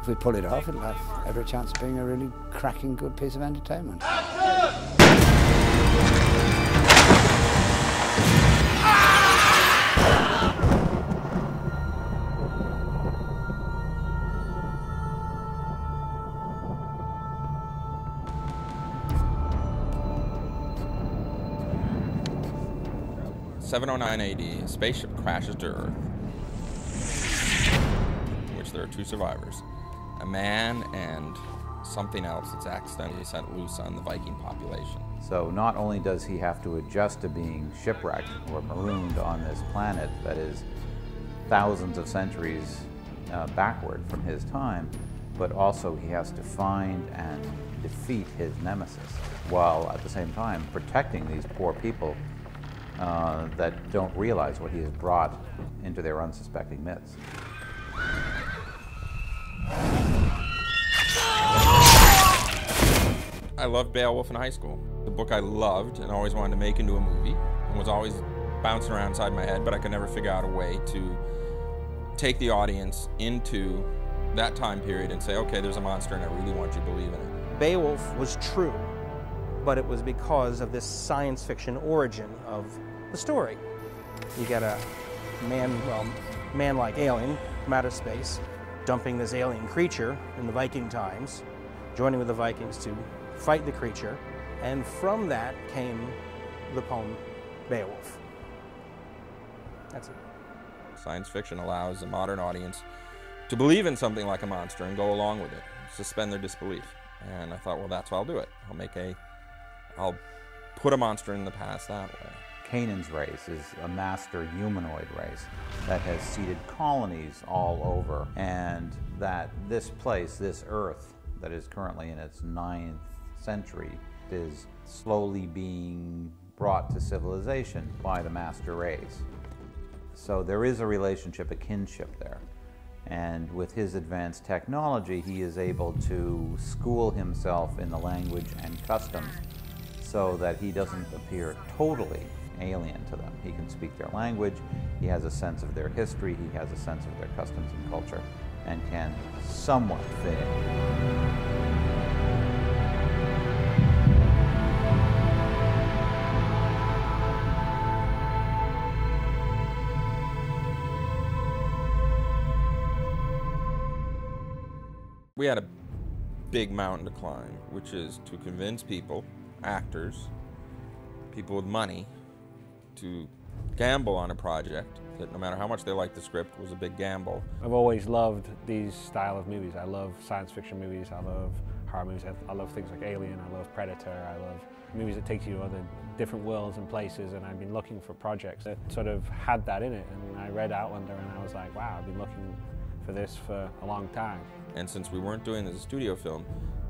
we pull it off, it'll have every chance of being a really cracking good piece of entertainment. (709 AD), a spaceship crashes to Earth, in which there are two survivors, a man and something else that's accidentally sent loose on the Viking population. So not only does he have to adjust to being shipwrecked or marooned on this planet that is thousands of centuries backward from his time, but also he has to find and defeat his nemesis, while at the same time protecting these poor people that don't realize what he has brought into their unsuspecting midst. I loved Beowulf in high school. The book I loved and always wanted to make into a movie, and was always bouncing around inside my head, but I could never figure out a way to take the audience into that time period and say, okay, there's a monster and I really want you to believe in it. Beowulf was true, but it was because of this science fiction origin of the story. You get a man-like alien from outer space, dumping this alien creature in the Viking times, joining with the Vikings to fight the creature, and from that came the poem Beowulf. That's it. Science fiction allows a modern audience to believe in something like a monster and go along with it, suspend their disbelief. And I thought, well, that's why I'll do it. I'll put a monster in the past that way. Canaan's race is a master humanoid race that has seeded colonies all over, and that this place, this Earth, that is currently in its 9th century, is slowly being brought to civilization by the master race. So there is a relationship, a kinship there. And with his advanced technology, he is able to school himself in the language and customs so that he doesn't appear totally alien to them. He can speak their language, he has a sense of their history, he has a sense of their customs and culture, and can somewhat fit in. We had a big mountain to climb, which is to convince people, actors, people with money, to gamble on a project that, no matter how much they liked the script, was a big gamble. I've always loved these style of movies. I love science fiction movies, I love horror movies, I love things like Alien, I love Predator, I love movies that take you to other different worlds and places, and I've been looking for projects that sort of had that in it, and I read Outlander and I was like, wow, I've been looking for this for a long time. And since we weren't doing this as a studio film,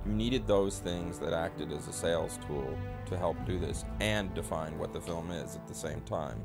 you needed those things that acted as a sales tool to help do this and define what the film is at the same time.